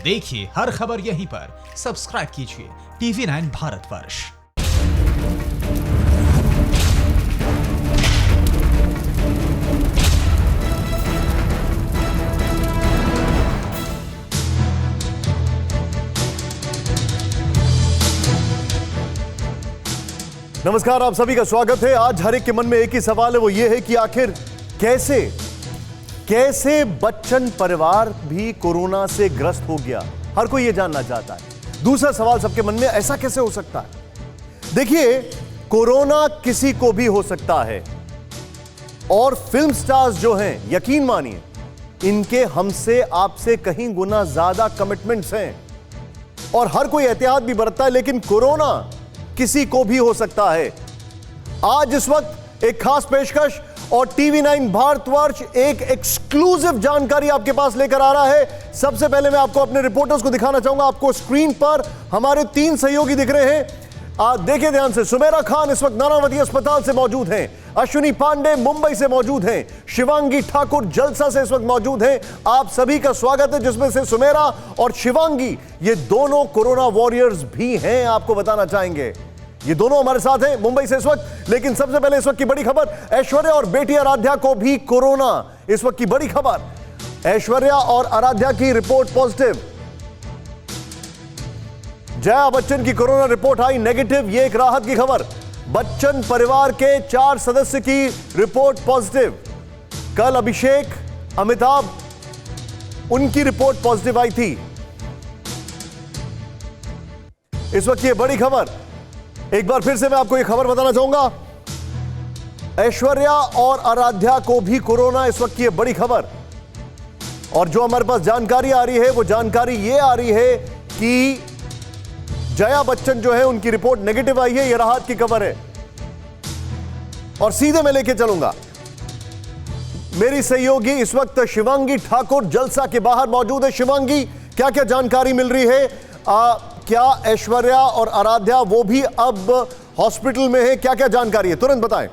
देखिए हर खबर यहीं पर। सब्सक्राइब कीजिए TV9 भारतवर्ष। नमस्कार, आप सभी का स्वागत है। आज हर एक के मन में एक ही सवाल है, वो ये है कि आखिर कैसे बच्चन परिवार भी कोरोना से ग्रस्त हो गया। हर कोई ये जानना चाहता है। दूसरा सवाल सबके मन में, ऐसा कैसे हो सकता है? देखिए, कोरोना किसी को भी हो सकता है और फिल्म स्टार्स जो हैं, यकीन मानिए, इनके हमसे आपसे कहीं गुना ज्यादा कमिटमेंट्स हैं और हर कोई एहतियात भी बरतता है, लेकिन कोरोना किसी को भी हो सकता है। आज इस वक्त एक खास पेशकश और TV9 भारतवर्ष एक एक्सक्लूसिव जानकारी आपके पास लेकर आ रहा है। सबसे पहले मैं आपको अपने रिपोर्टर्स को दिखाना चाहूंगा। आपको स्क्रीन पर हमारे 3 सहयोगी दिख रहे हैं। देखिए ध्यान से, सुमेरा खान इस वक्त नानावती अस्पताल से मौजूद हैं, अश्विनी पांडे मुंबई से मौजूद हैं, शिवांगी ठाकुर जलसा से इस वक्त मौजूद हैं। आप सभी का स्वागत है, जिसमें से सुमेरा और शिवांगी ये दोनों कोरोना वॉरियर्स भी हैं। आपको बताना चाहेंगे, ये दोनों हमारे साथ हैं मुंबई से इस वक्त। लेकिन सबसे पहले इस वक्त की बड़ी खबर, ऐश्वर्या और बेटी आराध्या को भी कोरोना। इस वक्त की बड़ी खबर, ऐश्वर्या और आराध्या की रिपोर्ट पॉजिटिव। जया बच्चन की कोरोना रिपोर्ट आई नेगेटिव। ये एक राहत की खबर। बच्चन परिवार के 4 सदस्य की रिपोर्ट पॉजिटिव। कल अभिषेक, अमिताभ, उनकी रिपोर्ट पॉजिटिव आई थी। इस वक्त ये बड़ी खबर, एक बार फिर से मैं आपको यह खबर बताना चाहूंगा, ऐश्वर्या और आराध्या को भी कोरोना। इस वक्त की यह बड़ी खबर। और जो हमारे पास जानकारी आ रही है, वो जानकारी यह आ रही है कि जया बच्चन जो है, उनकी रिपोर्ट नेगेटिव आई है। यह राहत की खबर है। और सीधे मैं लेके चलूंगा, मेरी सहयोगी इस वक्त शिवांगी ठाकुर जलसा के बाहर मौजूद है। शिवांगी, क्या क्या जानकारी मिल रही है? क्या ऐश्वर्या और आराध्या वो भी अब हॉस्पिटल में है? क्या क्या जानकारी है, तुरंत बताएं।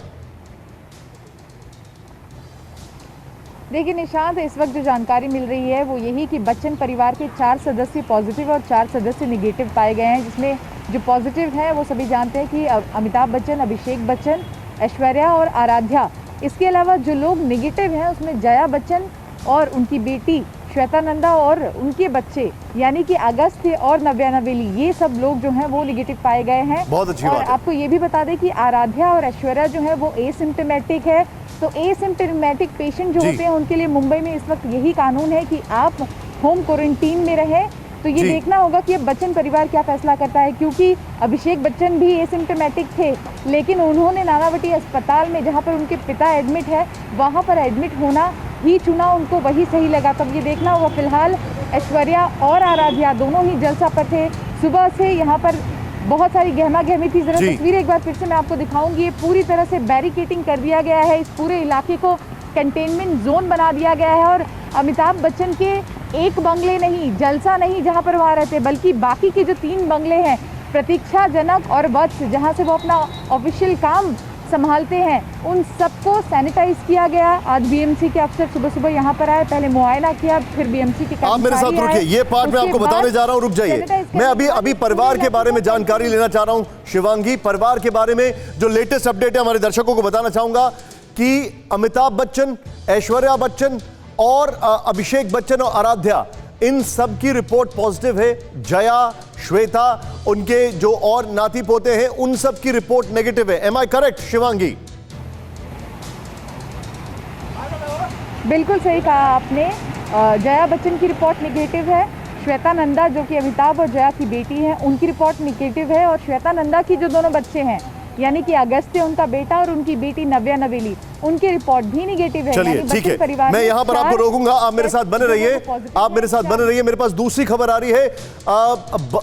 देखिए निशांत, इस वक्त जो जानकारी मिल रही है वो यही कि बच्चन परिवार के 4 सदस्य पॉजिटिव और 4 सदस्य निगेटिव पाए गए हैं। जिसमें जो पॉजिटिव है वो सभी जानते हैं कि अमिताभ बच्चन, अभिषेक बच्चन, ऐश्वर्या और आराध्या। इसके अलावा जो लोग निगेटिव हैं उसमें जया बच्चन और उनकी बेटी श्वेता नंदा और उनके बच्चे यानी कि अगस्त्य और नव्या नवेली, ये सब लोग जो हैं वो निगेटिव पाए गए हैं। बहुत अच्छी बात है। आपको ये भी बता दें कि आराध्या और ऐश्वर्या जो है वो एसिम्प्टोमेटिक है। तो एसिम्प्टोमेटिक पेशेंट जो होते हैं उनके लिए मुंबई में इस वक्त यही कानून है कि आप होम क्वारंटीन में रहें। तो ये देखना होगा कि अब बच्चन परिवार क्या फैसला करता है, क्योंकि अभिषेक बच्चन भी एसिम्प्टोमेटिक थे, लेकिन उन्होंने नानावती अस्पताल में जहाँ पर उनके पिता एडमिट है वहाँ पर एडमिट होना ही चुना, उनको वही सही लगा। तब ये देखना होगा। फिलहाल ऐश्वर्या और आराध्या दोनों ही जलसा पर थे। सुबह से यहाँ पर बहुत सारी गहमा गहमी थी। जरा तस्वीरें एक बार फिर से मैं आपको दिखाऊंगी। ये पूरी तरह से बैरिकेटिंग कर दिया गया है, इस पूरे इलाके को कंटेनमेंट जोन बना दिया गया है। और अमिताभ बच्चन के एक बंगले नहीं, जलसा नहीं जहाँ पर वहाँ रहते, बल्कि बाकी के जो 3 बंगले हैं, प्रतीक्षा, जनक और वत्स, जहाँ से वो अपना ऑफिशियल काम संभालते हैं, उन सबको सैनिटाइज किया गया। आज BMC के अफसर सुबह सुबह यहाँ पर आए, पहले मुआयना किया, फिर BMC के आप मेरे साथ रुकिए, ये पार्ट मैं आपको बताने जा रहा हूँ, रुक जाइए। मैं अभी परिवार के बारे में जानकारी लेना चाह रहा हूँ। शिवांगी, परिवार के बारे में जो लेटेस्ट अपडेट है हमारे दर्शकों को बताना चाहूंगा कि अमिताभ बच्चन, ऐश्वर्या बच्चन और अभिषेक बच्चन और आराध्या, इन सब की रिपोर्ट पॉजिटिव है। जया, श्वेता, उनके जो और नाती पोते हैं, उन सब की रिपोर्ट नेगेटिव है। Am I correct Shivangi? बिल्कुल सही कहा आपने। जया बच्चन की रिपोर्ट निगेटिव है। श्वेता नंदा जो कि अमिताभ और जया की बेटी हैं, उनकी रिपोर्ट निगेटिव है। और श्वेता नंदा की जो दोनों बच्चे हैं, यानी कि अगस्त्य उनका बेटा और उनकी बेटी नव्या नवेली, उनकी रिपोर्ट भी निगेटिव है। चलिए ठीक है, मैं यहाँ पर आपको रोकूंगा, आप मेरे साथ बने रहिए, आप मेरे साथ बने रहिए। मेरे पास दूसरी खबर आ रही है।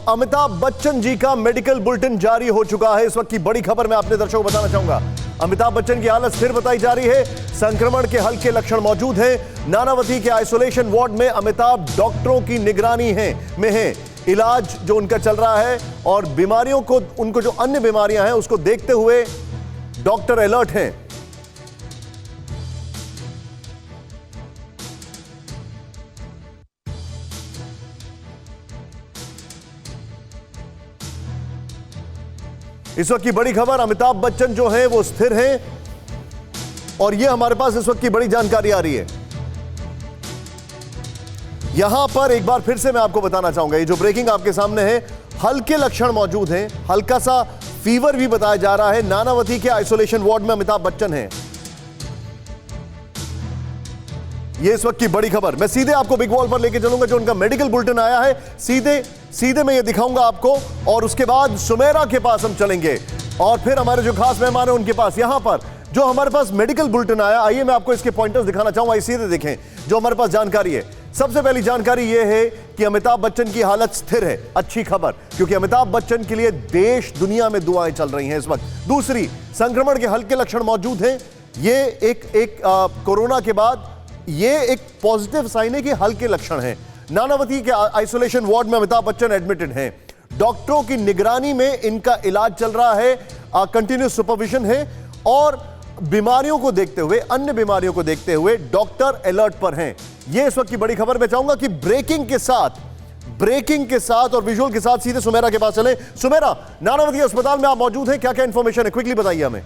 अमिताभ बच्चन जी का मेडिकल बुलेटिन जारी हो चुका है। इस वक्त की बड़ी खबर मैं अपने दर्शकों को बताना चाहूंगा। अमिताभ बच्चन की हालत स्थिर बताई जा रही है। संक्रमण के हल्के लक्षण मौजूद हैं। नानावती के आइसोलेशन वार्ड में अमिताभ डॉक्टरों की निगरानी में है। इलाज जो उनका चल रहा है और बीमारियों को, उनको जो अन्य बीमारियां हैं उसको देखते हुए डॉक्टर अलर्ट हैं। इस वक्त की बड़ी खबर, अमिताभ बच्चन जो हैं वो स्थिर हैं और ये हमारे पास इस वक्त की बड़ी जानकारी आ रही है। यहां पर एक बार फिर से मैं आपको बताना चाहूंगा, ये जो ब्रेकिंग आपके सामने है, हल्के लक्षण मौजूद हैं, हल्का सा फीवर भी बताया जा रहा है। नानावती के आइसोलेशन वार्ड में अमिताभ बच्चन हैं। ये इस वक्त की बड़ी खबर। मैं सीधे आपको बिग वॉल पर लेके चलूंगा, जो उनका मेडिकल बुलेटिन आया है, सीधे मैं ये दिखाऊंगा आपको, और उसके बाद सुमेरा के पास हम चलेंगे और फिर हमारे जो खास मेहमान है उनके पास। यहां पर जो हमारे पास मेडिकल बुलेटिन आया, आइए मैं आपको इसके पॉइंटर्स दिखाना चाहूंगा, सीधे देखें जो हमारे पास जानकारी है। सबसे पहली जानकारी यह है कि अमिताभ बच्चन की हालत स्थिर है। अच्छी खबर, क्योंकि अमिताभ बच्चन के लिए देश दुनिया में दुआएं चल रही हैं इस वक्त। दूसरी, संक्रमण के हल्के लक्षण मौजूद हैं। ये एक कोरोना के बाद ये एक पॉजिटिव साइन है कि हल्के लक्षण हैं। नानावती के आइसोलेशन वार्ड में अमिताभ बच्चन एडमिटेड हैं। डॉक्टरों की निगरानी में इनका इलाज चल रहा है, कंटिन्यूस सुपरविजन है, और बीमारियों को देखते हुए, अन्य बीमारियों को देखते हुए डॉक्टर अलर्ट पर हैं। यह इस वक्त की बड़ी खबर। मैं चाहूंगा कि ब्रेकिंग के साथ और विजुअल के साथ सीधे सुमेरा के पास चलें। सुमेरा, नानावती अस्पताल में आप मौजूद हैं, क्या क्या इंफॉर्मेशन है, क्विकली बताइए हमें।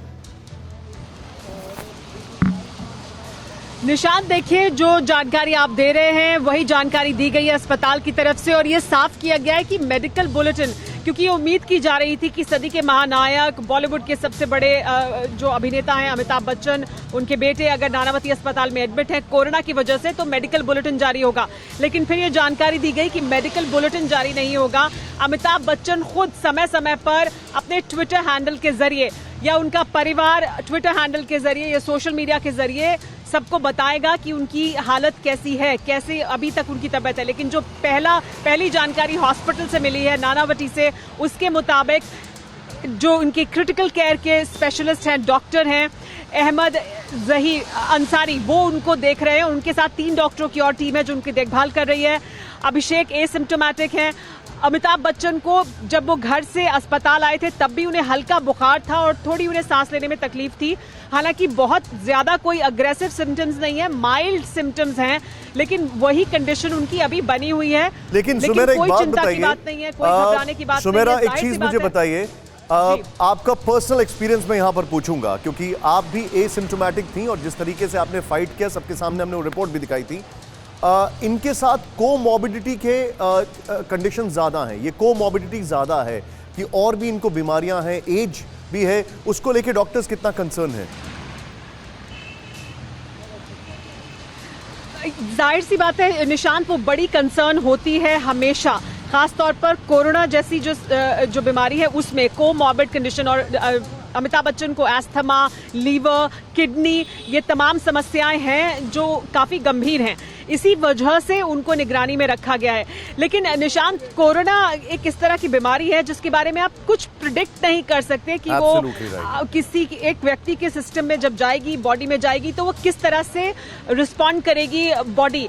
निशांत, देखिए जो जानकारी आप दे रहे हैं वही जानकारी दी गई है अस्पताल की तरफ से, और ये साफ किया गया है कि मेडिकल बुलेटिन, क्योंकि ये उम्मीद की जा रही थी कि सदी के महानायक, बॉलीवुड के सबसे बड़े जो अभिनेता हैं अमिताभ बच्चन, उनके बेटे अगर नानावती अस्पताल में एडमिट है कोरोना की वजह से, तो मेडिकल बुलेटिन जारी होगा। लेकिन फिर ये जानकारी दी गई कि मेडिकल बुलेटिन जारी नहीं होगा। अमिताभ बच्चन खुद समय समय पर अपने ट्विटर हैंडल के जरिए, या उनका परिवार ट्विटर हैंडल के जरिए या सोशल मीडिया के जरिए सबको बताएगा कि उनकी हालत कैसी है, कैसे अभी तक उनकी तबीयत है। लेकिन जो पहली जानकारी हॉस्पिटल से मिली है, नानावती से, उसके मुताबिक जो उनके क्रिटिकल केयर के स्पेशलिस्ट हैं, डॉक्टर हैं अहमद जही अंसारी, वो उनको देख रहे हैं। उनके साथ 3 डॉक्टरों की और टीम है जो उनकी देखभाल कर रही है। अभिषेक एसिम्प्टोमेटिक हैं। अमिताभ बच्चन को जब वो घर से अस्पताल आए थे तब भी उन्हें हल्का बुखार था और थोड़ी उन्हें सांस लेने में तकलीफ थी। हालांकि बहुत ज्यादा कोई अग्रेसिव सिम्टम्स नहीं है, माइल्ड सिम्टम्स हैं, लेकिन वही कंडीशन उनकी अभी बनी हुई है। लेकिन सुमेरा, कोई चिंता की बात नहीं है, कोई घबराने की बात नहीं है। सुमेरा, एक चीज मुझे बताइए, आपका पर्सनल एक्सपीरियंस मैं यहां पर पूछूंगा, क्योंकि आप भी एसिम्प्टोमेटिक थी और जिस तरीके से आपने फाइट किया, सबके सामने हमने रिपोर्ट भी दिखाई थी। इनके साथ कोमॉर्बिडिटी के कंडीशन ज़्यादा हैं, ये कोमॉर्बिडिटी ज़्यादा है कि और भी इनको बीमारियां हैं, एज भी है, उसको लेके डॉक्टर्स कितना कंसर्न है? जाहिर सी बात है निशांत, वो बड़ी कंसर्न होती है हमेशा, खासतौर पर कोरोना जैसी जो बीमारी है उसमें कोमॉर्बिड कंडीशन। और अमिताभ बच्चन को एस्थमा, लीवर, किडनी, ये तमाम समस्याएं हैं जो काफ़ी गंभीर हैं। इसी वजह से उनको निगरानी में रखा गया है। लेकिन निशांत, कोरोना एक इस तरह की बीमारी है जिसके बारे में आप कुछ प्रिडिक्ट नहीं कर सकते कि वो किसी एक व्यक्ति के सिस्टम में जब जाएगी, बॉडी में जाएगी, तो वो किस तरह से रिस्पॉन्ड करेगी बॉडी।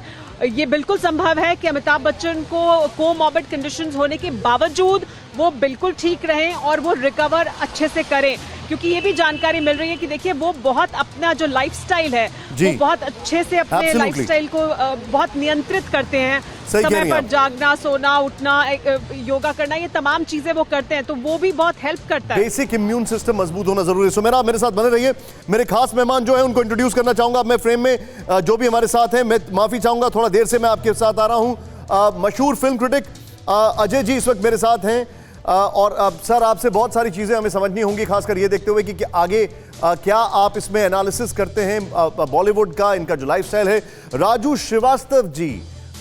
ये बिल्कुल संभव है कि अमिताभ बच्चन को कोमॉर्बिड कंडीशंस होने के बावजूद वो बिल्कुल ठीक रहें और वो रिकवर अच्छे से करें, क्योंकि ये भी जानकारी मिल रही है कि देखिए वो बहुत अपना जो लाइफस्टाइल है वो बहुत अच्छे से अपने लाइफस्टाइल को बहुत नियंत्रित करते हैं। समय पर जागना, सोना, उठना, योगा करना, ये तमाम चीजें वो करते हैं, तो वो भी बहुत हेल्प करता है। बेसिक इम्यून सिस्टम मजबूत होना जरूरी है। सुमेरा, मेरे साथ बने रहिए। मेरे खास मेहमान जो है उनको इंट्रोड्यूस करना चाहूंगा। मैं फ्रेम में जो भी हमारे साथ हैं, मैं माफी चाहूंगा, थोड़ा देर से मैं आपके साथ आ रहा हूं। मशहूर फिल्म क्रिटिक अजय जी इस वक्त मेरे साथ हैं। और सर, आपसे बहुत सारी चीज़ें हमें समझनी होंगी, खासकर ये देखते हुए कि आगे क्या आप इसमें एनालिसिस करते हैं बॉलीवुड का, इनका जो लाइफस्टाइल है। राजू श्रीवास्तव जी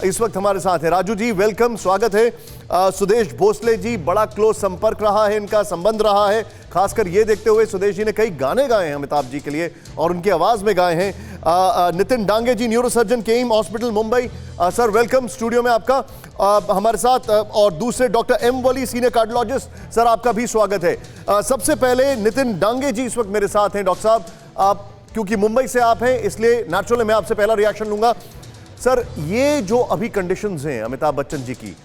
इस वक्त हमारे साथ है। राजू जी, वेलकम, स्वागत है। सुदेश भोसले जी, बड़ा क्लोज संपर्क रहा है इनका, संबंध रहा है, खासकर ये देखते हुए सुदेश जी ने कई गाने गाए हैं अमिताभ जी के लिए और उनकी आवाज में गाए हैं। Nitin Dange ji, neurosurgeon, KEM hospital, Mumbai, sir welcome studio में आपका हमारे साथ। और दूसरे doctor M Wali, senior cardiologist, sir आपका भी स्वागत है। सबसे पहले नितिन डांगे जी इस वक्त मेरे साथ हैं। डॉक्टर साहब, आप क्योंकि मुंबई से आप हैं इसलिए नेचुरली मैं आपसे पहला रिएक्शन लूंगा। सर, ये जो अभी कंडीशंस हैं अमिताभ बच्चन जी की,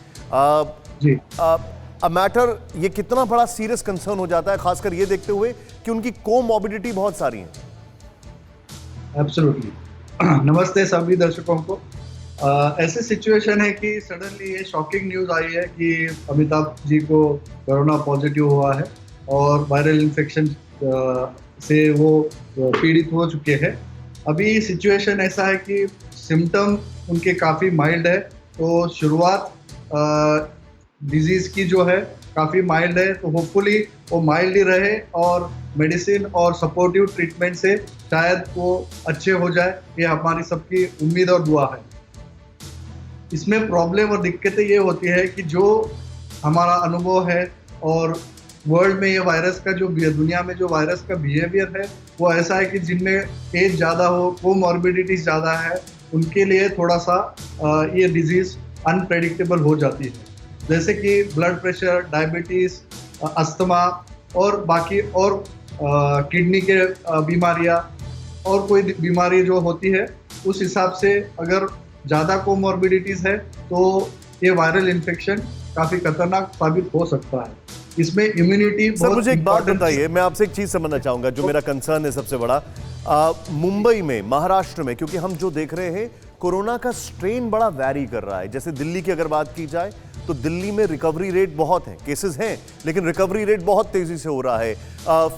मैटर, ये कितना बड़ा सीरियस कंसर्न हो जाता है, खासकर ये देखते हुए कि उनकी कोमॉर्बिडिटी बहुत सारी है? एब्सोल्युटली। नमस्ते सभी दर्शकों को। ऐसी सिचुएशन है कि सडनली ये शॉकिंग न्यूज आई है कि अमिताभ जी को कोरोना पॉजिटिव हुआ है और वायरल इन्फेक्शन से वो पीड़ित हो चुके हैं। अभी सिचुएशन ऐसा है कि सिम्टम उनके काफ़ी माइल्ड है, तो शुरुआत डिजीज़ की जो है काफ़ी माइल्ड है, तो होपफुली वो माइल्ड ही रहे और मेडिसिन और सपोर्टिव ट्रीटमेंट से शायद वो अच्छे हो जाए, ये हमारी सबकी उम्मीद और दुआ है। इसमें प्रॉब्लम और दिक्कतें ये होती है कि जो हमारा अनुभव है और वर्ल्ड में ये वायरस का जो दुनिया में जो वायरस का बिहेवियर है वो ऐसा है कि जिनमें एज ज़्यादा हो, कोमॉर्बिडिटीज ज़्यादा है, उनके लिए थोड़ा सा ये डिजीज़ अनप्रेडिक्टेबल हो जाती है, जैसे कि ब्लड प्रेशर, डायबिटीज़, अस्थमा और बाकी और किडनी के बीमारियां और कोई बीमारी जो होती है, उस हिसाब से अगर ज़्यादा कोमॉर्बिडिटीज़ है तो ये वायरल इन्फेक्शन काफ़ी खतरनाक साबित हो सकता है। इसमें इम्यूनिटी सर, मुझे एक बात बताइए, मैं आपसे एक चीज़ समझना चाहूँगा जो मेरा कंसर्न है सबसे बड़ा। मुंबई में, महाराष्ट्र में, क्योंकि हम जो देख रहे हैं कोरोना का स्ट्रेन बड़ा वैरी कर रहा है। जैसे दिल्ली की अगर बात की जाए तो दिल्ली में रिकवरी रेट बहुत है, केसेस हैं लेकिन रिकवरी रेट बहुत तेजी से हो रहा है।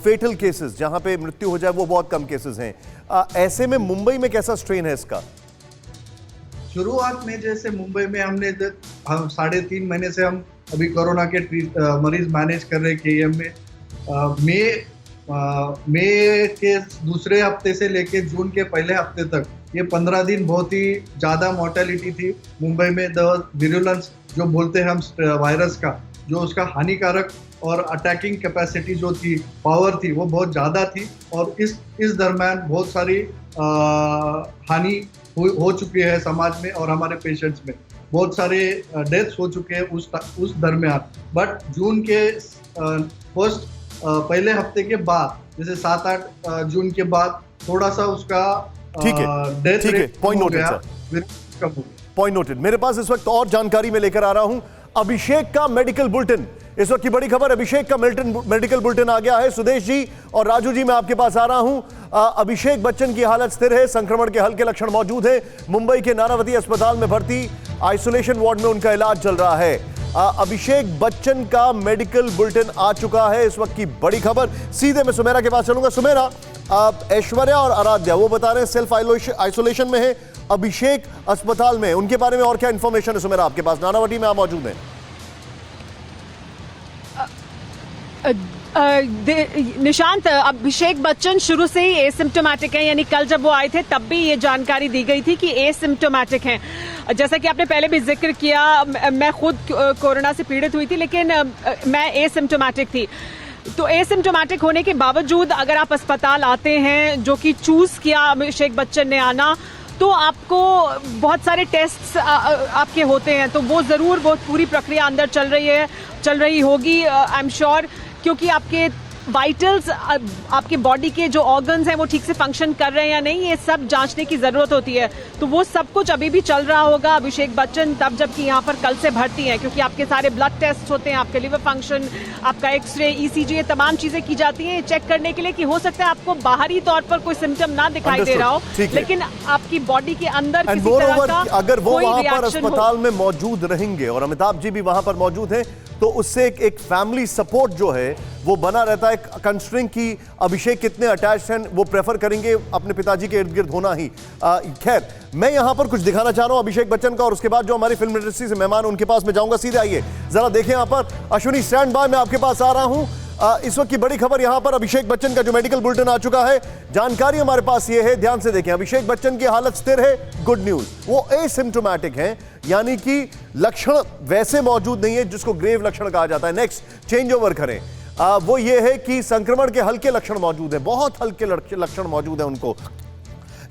फेटल केसेस, जहां पे मृत्यु हो जाए, वो बहुत कम केसेस हैं। ऐसे में मुंबई में कैसा स्ट्रेन है इसका? शुरुआत में जैसे मुंबई में हम 3.5 महीने से हम अभी कोरोना के मरीज मैनेज कर रहे हैं KEM में। मई के दूसरे हफ्ते से लेके जून के पहले हफ्ते तक ये 15 दिन बहुत ही ज़्यादा मोर्टेलिटी थी मुंबई में। द विरुलेंस जो बोलते हैं हम वायरस का, जो उसका हानिकारक और अटैकिंग कैपेसिटी जो थी, पावर थी, वो बहुत ज़्यादा थी। और इस दरम्यान बहुत सारी हानि हो चुकी है समाज में और हमारे पेशेंट्स में। बहुत सारे डेथ्स हो चुके हैं उस दरम्यान। बट जून के पहले हफ्ते के बाद, जैसे 7-8 जून के बाद थोड़ा सा उसका death rate point noted sir, point noted. मेरे पास इस वक्त और जानकारी मैं लेकर आ रहा हूं। अभिषेक का मेडिकल बुलेटिन, इस वक्त की बड़ी खबर, अभिषेक का मेडिकल बुलेटिन आ गया है। सुदेश जी और राजू जी, मैं आपके पास आ रहा हूं। अभिषेक बच्चन की हालत स्थिर है, संक्रमण के हल्के लक्षण मौजूद हैं। मुंबई के नानावती अस्पताल में भर्ती, आइसोलेशन वार्ड में उनका इलाज चल रहा है। अभिषेक बच्चन का मेडिकल बुलेटिन आ चुका है, इस वक्त की बड़ी खबर। सीधे मैं सुमेरा के पास चलूंगा। सुमेरा, ऐश्वर्या और आराध्या वो बता रहे हैं सेल्फ आइसोलेशन में है, अभिषेक अस्पताल में, उनके बारे में और क्या इंफॉर्मेशन है सुमेरा आपके पास? नानावटी में आप मौजूद हैं। निशांत, अभिषेक बच्चन शुरू से ही एसिम्प्टोमेटिक है, यानी कल जब वो आए थे तब भी ये जानकारी दी गई थी कि एसिम्प्टोमेटिक हैं। जैसा कि आपने पहले भी जिक्र किया, मैं खुद कोरोना से पीड़ित हुई थी लेकिन मैं एसिम्प्टोमेटिक थी। तो एसिम्प्टोमेटिक होने के बावजूद अगर आप अस्पताल आते हैं, जो कि चूज किया अभिषेक बच्चन ने आना, तो आपको बहुत सारे टेस्ट्स आपके होते हैं, तो वो ज़रूर बहुत पूरी प्रक्रिया अंदर चल रही होगी, आई एम श्योर, क्योंकि आपके वाइटल्स, आपके बॉडी के जो ऑर्गन्स हैं वो ठीक से फंक्शन कर रहे हैं या नहीं, ये सब जांचने की ज़रूरत होती है। तो वो सब कुछ अभी भी चल रहा होगा अभिषेक बच्चन तब जबकि यहाँ पर कल से भर्ती हैं, क्योंकि आपके सारे ब्लड टेस्ट होते हैं, आपके लिवर फंक्शन, आपका एक्सरे, ECG, ये तमाम चीज़ें की जाती हैं चेक करने के लिए कि हो सकता है आपको बाहरी तौर पर कोई सिम्टम ना दिखाई दे रहा हो, लेकिन आपकी बॉडी के अंदर किसी तरह का अगर वो वहां पर रिएक्शन अस्पताल में मौजूद रहेंगे और अमिताभ जी भी वहां पर मौजूद हैं, तो उससे एक फैमिली सपोर्ट जो है वो बना रहता है। कंसिडरिंग कि अभिषेक कितने अटैच्ड हैं, वो प्रेफर करेंगे अपने पिताजी के इर्द गिर्द होना ही। खैर, मैं यहां पर कुछ दिखाना चाह रहा हूं अभिषेक बच्चन का, और उसके बाद जो हमारी फिल्म इंडस्ट्री से मेहमान उनके पास में जाऊंगा। सीधे आइए जरा देखें यहां पर। अश्विनी, स्टैंड बाय, मैं आपके पास आ रहा हूं। इस वक्त की बड़ी खबर, यहां पर अभिषेक बच्चन का जो मेडिकल बुलेटिन आ चुका है, जानकारी हमारे पास ये है, ध्यान से देखें। अभिषेक बच्चन की हालत स्थिर है, गुड न्यूज, वो एसिम्प्टोमेटिक हैं, यानी कि लक्षण वैसे मौजूद नहीं है जिसको ग्रेव लक्षण कहा जाता है। नेक्स्ट चेंज ओवर करें, वो ये है कि संक्रमण के हल्के लक्षण मौजूद है, बहुत हल्के लक्षण मौजूद है उनको।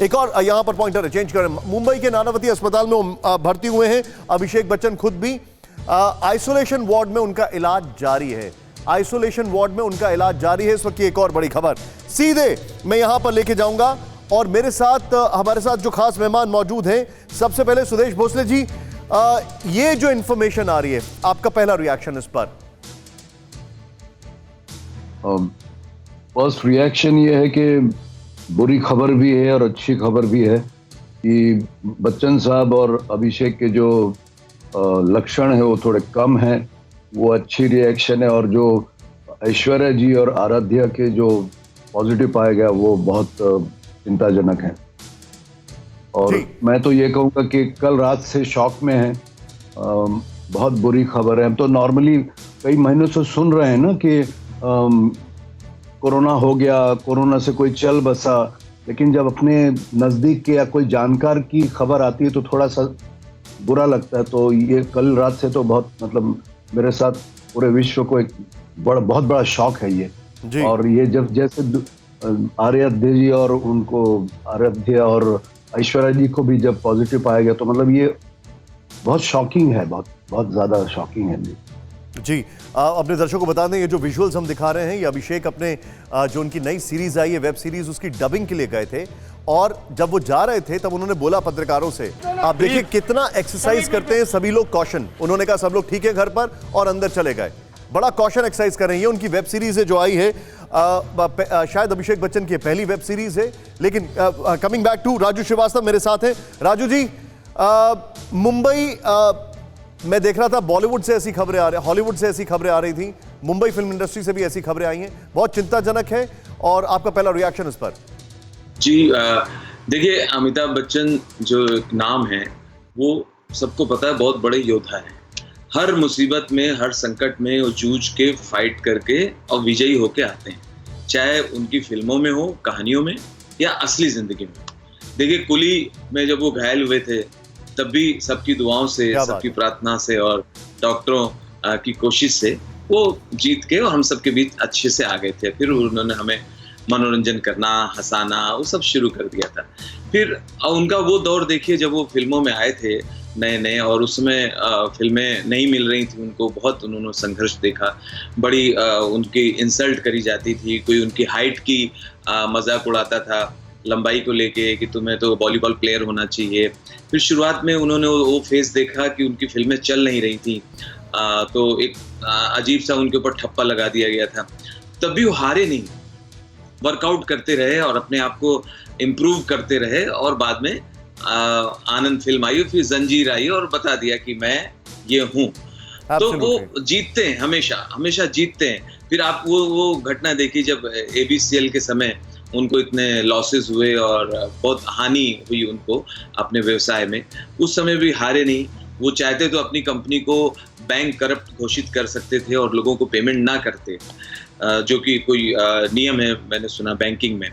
एक और यहां पर पॉइंटर है, चेंज करें। मुंबई के नानावती अस्पताल में भर्ती हुए हैं अभिषेक बच्चन खुद भी। आइसोलेशन वार्ड में उनका इलाज जारी है, आइसोलेशन वार्ड में उनका इलाज जारी है। इस वक्त की एक और बड़ी खबर सीधे मैं यहां पर लेके जाऊंगा, और मेरे साथ हमारे साथ जो खास मेहमान मौजूद हैं, सबसे पहले सुदेश भोसले जी, ये जो इंफॉर्मेशन आ रही है, आपका पहला रिएक्शन इस पर? फर्स्ट रिएक्शन ये है कि बुरी खबर भी है और अच्छी खबर भी है कि बच्चन साहब और अभिषेक के जो लक्षण है वो थोड़े कम हैं, वो अच्छी रिएक्शन है। और जो ऐश्वर्या जी और आराध्या के जो पॉजिटिव पाया गया वो बहुत चिंताजनक है। और जी। मैं तो ये कहूँगा कि कल रात से शॉक में है। बहुत बुरी खबर है। हम तो नॉर्मली कई महीनों से सुन रहे हैं ना कि कोरोना हो गया, कोरोना से कोई चल बसा, लेकिन जब अपने नज़दीक के या कोई जानकार की खबर आती है तो थोड़ा सा बुरा लगता है। तो ये कल रात से तो बहुत मतलब मेरे साथ पूरे विश्व को एक बहुत बड़ा शॉक है ये। जी। और ये जब जैसे आराध्या जी और उनको आराध्या और ऐश्वर्या जी को भी जब पॉजिटिव पाया गया तो मतलब ये बहुत शॉकिंग है, बहुत ज़्यादा शॉकिंग है। जी, अपने दर्शकों को बता दें, ये जो विजुअल्स हम दिखा रहे हैं ये अभिषेक अपने जो उनकी नई सीरीज आई है, वेब सीरीज, उसकी डबिंग के लिए गए थे और जब वो जा रहे थे तब उन्होंने बोला पत्रकारों से, आप देखिए कितना एक्सरसाइज करते हैं सभी लोग, कॉशन। उन्होंने कहा सब लोग ठीक है घर पर, और अंदर चले गए। बड़ा कॉशन एक्सरसाइज कर रहे हैं। ये उनकी वेब सीरीज है जो आई है, शायद अभिषेक बच्चन की पहली वेब सीरीज है। लेकिन coming back to Raju Srivastava मेरे साथ हैं। राजू जी, मुंबई, मैं देख रहा था बॉलीवुड से ऐसी खबरें आ रही, हॉलीवुड से ऐसी खबरें आ रही थी, मुंबई फिल्म इंडस्ट्री से भी ऐसी खबरें आई हैं, बहुत चिंताजनक है। और आपका पहला रिएक्शन इस पर? जी, देखिए, अमिताभ बच्चन जो एक नाम है वो सबको पता है, बहुत बड़े योद्धा है। हर मुसीबत में, हर संकट में वो जूझ के फाइट करके और विजयी होके आते हैं, चाहे उनकी फिल्मों में हो, कहानियों में, या असली जिंदगी में। देखिए, कुली में जब वो घायल हुए थे तब भी सबकी दुआओं से, सबकी प्रार्थना से और डॉक्टरों की कोशिश से वो जीत के और हम सबके बीच अच्छे से आ गए थे। फिर उन्होंने हमें मनोरंजन करना, हंसाना, वो सब शुरू कर दिया था। फिर उनका वो दौर देखिए जब वो फिल्मों में आए थे नए नए, और उसमें फिल्में नहीं मिल रही थी उनको, बहुत उन्होंने संघर्ष देखा। बड़ी उनकी इंसल्ट करी जाती थी, कोई उनकी हाइट की मजाक उड़ाता था, लंबाई को लेके कि तुम्हें तो वॉलीबॉल प्लेयर होना चाहिए। फिर शुरुआत में उन्होंने वो फेस देखा कि उनकी फिल्में चल नहीं रही थी, तो एक अजीब सा उनके ऊपर ठप्पा लगा दिया गया था। तब भी वो हारे नहीं, वर्कआउट करते रहे और अपने आप को इम्प्रूव करते रहे। और बाद में आनंद फिल्म आई, फिर जंजीर आई और बता दिया कि मैं ये हूँ। तो वो जीतते हैं, हमेशा जीतते हैं। फिर आप वो घटना देखी जब ABCL के समय उनको इतने लॉसेस हुए और बहुत हानि हुई उनको अपने व्यवसाय में, उस समय भी हारे नहीं। वो चाहते तो अपनी कंपनी को बैंक करप्ट घोषित कर सकते थे और लोगों को पेमेंट ना करते, जो कि कोई नियम है मैंने सुना बैंकिंग में।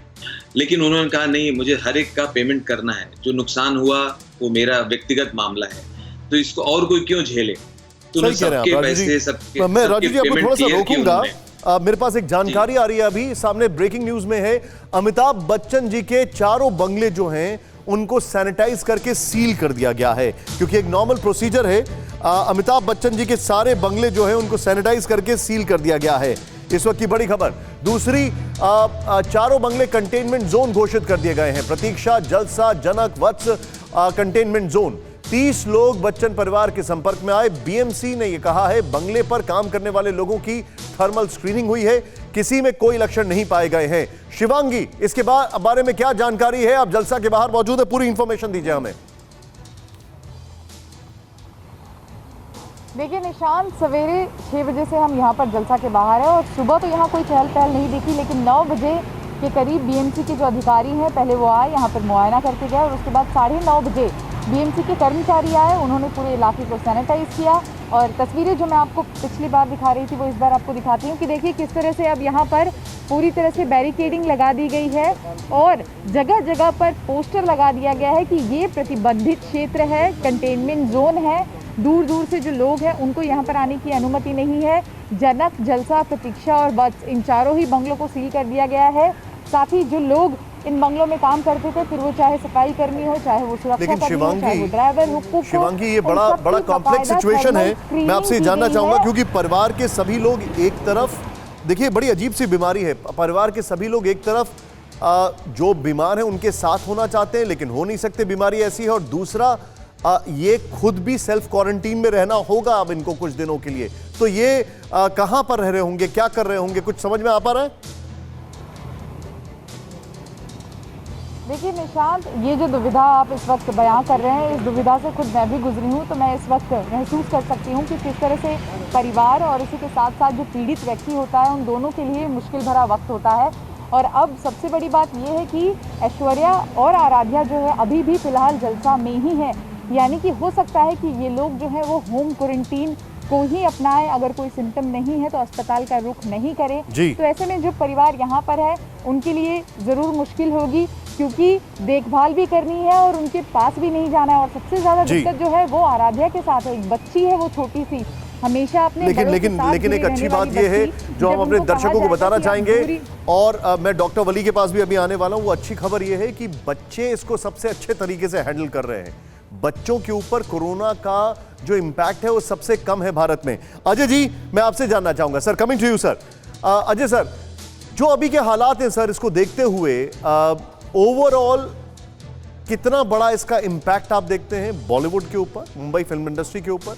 लेकिन उन्होंने कहा नहीं, मुझे हर एक का पेमेंट करना है, जो नुकसान हुआ वो मेरा व्यक्तिगत मामला है, तो इसको और कोई क्यों झेले। तो सबके पैसे, सबके मैं राजू जी आपको थोड़ा सा रोकूंगा। मेरे पास एक जानकारी आ रही है अभी सामने, ब्रेकिंग न्यूज में है, अमिताभ बच्चन जी के चारों बंगले जो हैं उनको सैनिटाइज करके सील कर दिया गया है, क्योंकि एक नॉर्मल प्रोसीजर है। अमिताभ बच्चन जी के सारे बंगले जो हैं उनको सैनिटाइज करके सील कर दिया गया है। इस वक्त की बड़ी खबर दूसरी, चारों बंगले कंटेनमेंट जोन घोषित कर दिए गए हैं। प्रतीक्षा, जलसा, जनक, वत्स कंटेनमेंट जोन। 30 लोग बच्चन परिवार के संपर्क में आए। BMC ने यह कहा है बंगले पर काम करने वाले लोगों की थर्मल स्क्रीनिंग हुई है, किसी में कोई लक्षण नहीं पाए गए हैं। शिवांगी, इसके बारे में क्या जानकारी है? आप जलसा के बाहर मौजूद है, पूरी इंफॉर्मेशन दीजिए हमें। देखिए निशांत, सवेरे 6 बजे से हम यहाँ पर जलसा के बाहर है और सुबह तो यहाँ कोई चहल पहल नहीं दिखी, लेकिन 9 बजे के करीब BMC के जो अधिकारी हैं पहले वो आए, यहाँ पर मुआयना करके गए और उसके बाद 9:30 बजे BMC के कर्मचारी आए, उन्होंने पूरे इलाके को सैनिटाइज किया। और तस्वीरें जो मैं आपको पिछली बार दिखा रही थी वो इस बार आपको दिखाती हूँ कि देखिए किस तरह से अब यहाँ पर पूरी तरह से बैरिकेडिंग लगा दी गई है और जगह जगह पर पोस्टर लगा दिया गया है कि ये प्रतिबंधित क्षेत्र है, कंटेनमेंट जोन है, दूर दूर से जो लोग हैं उनको यहाँ पर आने की अनुमति नहीं है। जनक, जलसा, प्रतीक्षा और वत्स, इन चारों ही बंगलों को सील कर दिया गया है। साथ ही जो लोग इन बंगलों में काम करते थे, फिर वो चाहे सफाई कर्मी हो, चाहे वो सुरक्षा कर्मी हो, चाहे वो ड्राइवर हो, शिवांगी, ये बड़ा कॉम्प्लेक्स सिचुएशन है। मैं आपसे जानना चाहूंगा, क्योंकि परिवार के सभी लोग एक तरफ, देखिए बड़ी अजीब सी बीमारी है, परिवार के सभी लोग एक तरफ जो बीमार हैं उनके साथ होना चाहते हैं लेकिन हो नहीं सकते, बीमारी ऐसी है, और दूसरा ये खुद भी सेल्फ क्वारंटीन में रहना होगा अब इनको कुछ दिनों के लिए। तो ये कहां पर रह रहे होंगे, क्या कर रहे होंगे, कुछ समझ में आ पा रहा है? देखिए निशांत, ये जो दुविधा आप इस वक्त बयां कर रहे हैं, इस दुविधा से खुद मैं भी गुजरी हूँ, तो मैं इस वक्त महसूस कर सकती हूँ कि किस तरह से परिवार और इसी के साथ साथ जो पीड़ित व्यक्ति होता है, उन दोनों के लिए मुश्किल भरा वक्त होता है। और अब सबसे बड़ी बात ये है कि ऐश्वर्या और आराध्या जो है अभी भी फिलहाल जलसा में ही है, यानी कि हो सकता है कि ये लोग जो है वो होम क्वारंटीन को ही अपनाएं। अगर कोई सिम्टम नहीं है तो अस्पताल का रुख नहीं करे। तो ऐसे में जो परिवार यहाँ पर है उनके लिए ज़रूर मुश्किल होगी, क्योंकि देखभाल भी करनी है और उनके पास भी नहीं जाना है। और सबसे ज़्यादा दिक्कत जो है वो आराध्या के साथ है। एक बच्ची है वो छोटी सी, हमेशा अपने लेकिन एक अच्छी बात यह है जो हम अपने दर्शकों को बताना चाहेंगे, और मैं डॉक्टर वली के पास भी अभी आने वाला हूं, वो अच्छी खबर यह है कि बच्चे इसको सबसे अच्छे तरीके से हैंडल कर रहे हैं। बच्चों के ऊपर कोरोना का जो इम्पैक्ट है वो सबसे कम है भारत में। अजय जी, मैं आपसे जानना चाहूंगा sir, coming to you sir. Ajay sir, जो अभी के हालात हैं सर, इसको देखते हुए ओवरऑल कितना बड़ा इसका इम्पैक्ट आप देखते हैं बॉलीवुड के ऊपर, मुंबई फिल्म इंडस्ट्री के ऊपर,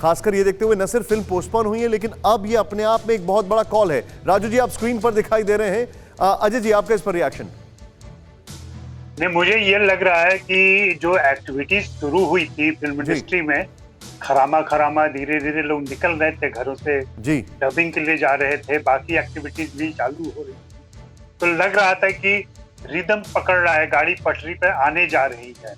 खासकर ये देखते हुए न सिर्फ फिल्म पोस्टपोन हुई है लेकिन अब ये अपने आप में एक बहुत बड़ा कॉल है। राजू जी, आप स्क्रीन पर दिखाई दे रहे हैं, अजय जी आपका इस पर रिएक्शन? नहीं, मुझे ये लग रहा है कि जो एक्टिविटीज शुरू हुई थी फिल्म इंडस्ट्री में, खरामा धीरे धीरे लोग निकल रहे थे घरों से, डबिंग के लिए जा रहे थे, बाकी एक्टिविटीज भी चालू हो रही थी, तो लग रहा था कि रिदम पकड़ रहा है, गाड़ी पटरी पर आने जा रही है।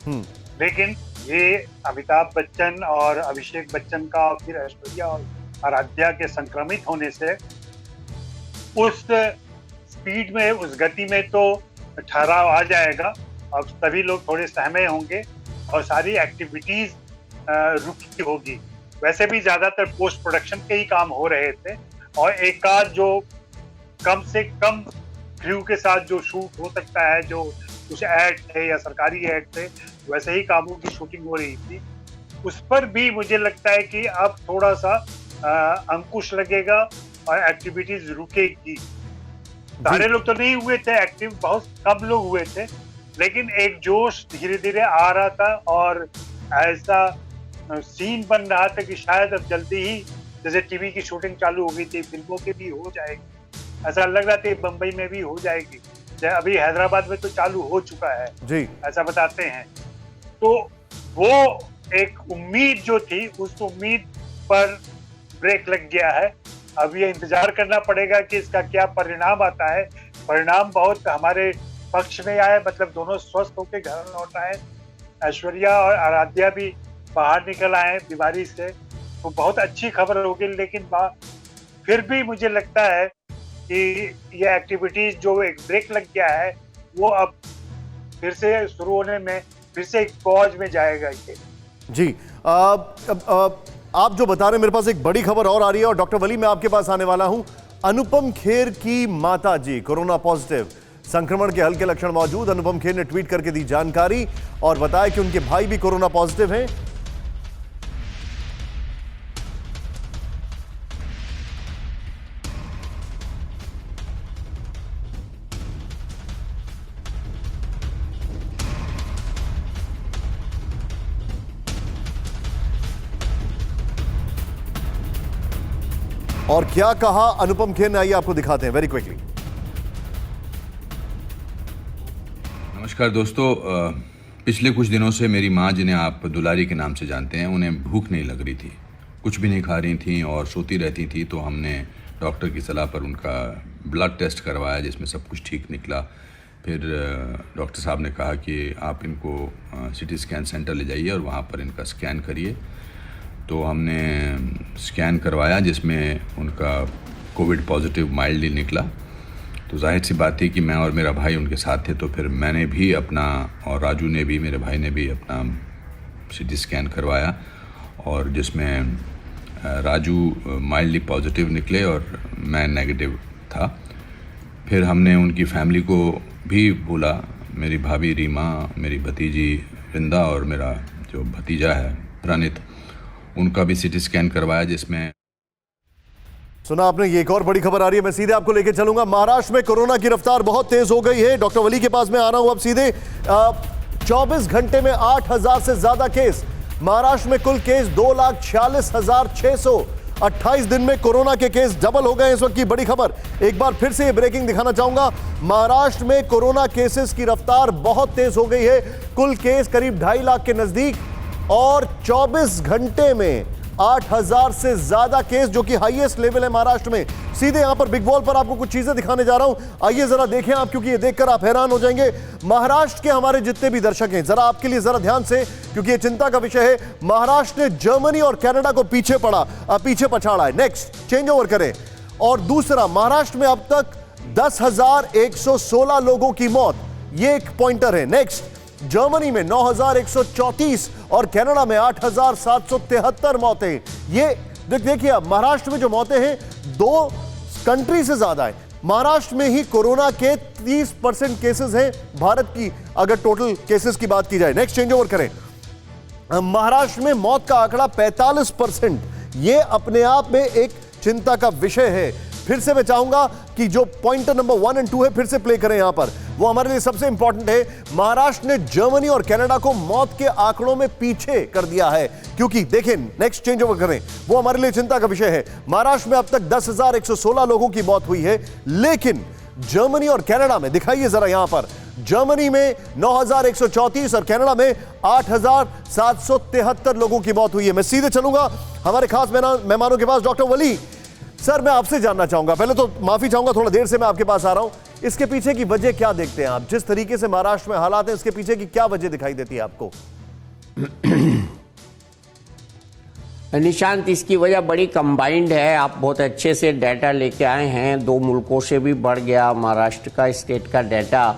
लेकिन ये अमिताभ बच्चन और अभिषेक बच्चन का और फिर ऐश्वर्या और आराध्या के संक्रमित होने से उस स्पीड में, उस गति में तो ठहराव आ जाएगा। अब सभी लोग थोड़े सहमे होंगे और सारी एक्टिविटीज रुकी होगी। वैसे भी ज्यादातर पोस्ट प्रोडक्शन के ही काम हो रहे थे और एक आध जो कम से कम क्रू के साथ जो शूट हो सकता है, जो कुछ ऐड थे या सरकारी ऐड थे, वैसे ही कामों की शूटिंग हो रही थी। उस पर भी मुझे लगता है कि अब थोड़ा सा अंकुश लगेगा और एक्टिविटीज रुकेगी। सारे लोग तो नहीं हुए थे एक्टिव, बहुत कम लोग हुए थे, लेकिन एक जोश धीरे धीरे आ रहा था और ऐसा सीन बन रहा था कि शायद अब जल्दी ही, जैसे टीवी की शूटिंग चालू हो गई थी, फिल्मों की भी हो जाएगी, ऐसा लग रहा था बम्बई में भी हो जाएगी। अभी हैदराबाद में तो चालू हो चुका है जी, ऐसा बताते हैं। तो वो एक उम्मीद जो थी, उस उम्मीद पर ब्रेक लग गया है। अब ये इंतजार करना पड़ेगा कि इसका क्या परिणाम आता है। परिणाम बहुत हमारे पक्ष में आए, मतलब दोनों स्वस्थ होकर घर लौट आए, ऐश्वर्या और आराध्या भी बाहर निकल आए बीमारी से, तो बहुत अच्छी खबर होगी। लेकिन फिर भी मुझे लगता है कि ये एक्टिविटीज जो एक ब्रेक लग गया है, वो अब फिर से शुरू होने में फिर से एक पॉज में जाएगा ये। जी, आप जो बता रहे हैं, मेरे पास एक बड़ी खबर और आ रही है और डॉक्टर वली मैं आपके पास आने वाला हूं। अनुपम खेर की माता जी कोरोना पॉजिटिव, संक्रमण के हल्के लक्षण मौजूद। अनुपम खेर ने ट्वीट करके दी जानकारी और बताया कि उनके भाई भी कोरोना पॉजिटिव हैं। और क्या कहा अनुपम खेर ने, आइए आपको दिखाते हैं वेरी क्विकली। नमस्कार दोस्तों, पिछले कुछ दिनों से मेरी माँ, जिन्हें आप दुलारी के नाम से जानते हैं, उन्हें भूख नहीं लग रही थी, कुछ भी नहीं खा रही थी और सोती रहती थी। तो हमने डॉक्टर की सलाह पर उनका ब्लड टेस्ट करवाया, जिसमें सब कुछ ठीक निकला। फिर डॉक्टर साहब ने कहा कि आप इनको सिटी स्कैन सेंटर ले जाइए और वहाँ पर इनका स्कैन करिए। तो हमने स्कैन करवाया, जिसमें उनका कोविड पॉजिटिव माइल्डली निकला। तो जाहिर सी बात थी कि मैं और मेरा भाई उनके साथ थे, तो फिर मैंने भी अपना, और राजू ने भी, मेरे भाई ने भी अपना सिटी स्कैन करवाया, और जिसमें राजू माइल्डली पॉजिटिव निकले और मैं नेगेटिव था। फिर हमने उनकी फैमिली को भी बोला, मेरी भाभी रीमा, मेरी भतीजी वृंदा और मेरा जो भतीजा है प्रणित, उनका भी सिटी स्कैन करवाया, जिसमें सुना आपने। ये एक और बड़ी खबर आ रही है, मैं सीधे आपको लेके चलूंगा। महाराष्ट्र में कोरोना की रफ्तार बहुत तेज हो गई है। डॉक्टर वली के पास मैं आ रहा हूं अब सीधे। 24 घंटे में 8000 से ज्यादा केस। महाराष्ट्र में कुल केस 2,46,600। 28 दिन में कोरोना के केस डबल हो गए। इस वक्त की बड़ी खबर, एक बार फिर से ये ब्रेकिंग दिखाना चाहूंगा। महाराष्ट्र में कोरोना केसेस की रफ्तार बहुत तेज हो गई है। कुल केस करीब 2.5 लाख के नजदीक और 24 घंटे में 8,000 से ज्यादा केस, जो कि हाईएस्ट लेवल है महाराष्ट्र में। सीधे यहां पर बिग बॉल पर आपको कुछ चीजें दिखाने जा रहा हूं, आइए जरा देखें आप, क्योंकि ये देखकर आप हैरान हो जाएंगे। महाराष्ट्र के हमारे जितने भी दर्शक हैं, जरा आपके लिए जरा ध्यान से, क्योंकि ये चिंता का विषय है। महाराष्ट्र ने जर्मनी और कनाडा को पीछे पछाड़ा है। नेक्स्ट चेंज ओवर करें। और दूसरा, महाराष्ट्र में अब तक 10,116 लोगों की मौत, ये एक पॉइंटर है। नेक्स्ट, जर्मनी में 9,134 और कनाडा में 8,773 मौतें। ये देखिए, अब महाराष्ट्र में जो मौतें हैं 2 कंट्री से ज्यादा है। महाराष्ट्र में ही कोरोना के 30% केसेस हैं भारत की अगर टोटल केसेस की बात की जाए। नेक्स्ट चेंज ओवर करें। महाराष्ट्र में मौत का आंकड़ा 45%, ये अपने आप में एक चिंता का विषय है। फिर से मैं चाहूंगा कि जो पॉइंटर नंबर 1 और 2 है, फिर से प्ले करें यहां पर, वो हमारे लिए सबसे इंपॉर्टेंट है। महाराष्ट्र ने जर्मनी और कनाडा को मौत के आंकड़ों में पीछे कर दिया है, क्योंकि देखें, नेक्स्ट चेंज ओवर करें, वो हमारे लिए चिंता का विषय है। महाराष्ट्र में अब तक 10,116 लोगों की मौत हुई है, लेकिन जर्मनी और कनाडा में, दिखाइए जरा यहां पर, जर्मनी में 9,134 और कनाडा में 8,773 लोगों की मौत हुई है। मैं सीधे चलूंगा हमारे खास मेहमानों के पास। डॉक्टर वली सर, मैं आपसे जानना चाहूंगा, पहले तो माफी चाहूंगा, थोड़ा देर से मैं आपके पास आ रहा हूं। इसके पीछे की वजह क्या देखते हैं आप? जिस तरीके से महाराष्ट्र में हालात हैं, इसके पीछे की क्या वजह दिखाई देती है आपको? निशांत, इसकी वजह बड़ी कंबाइंड है। आप बहुत अच्छे से डाटा लेके आए हैं, 2 मुल्कों से भी बढ़ गया महाराष्ट्र का स्टेट का डाटा।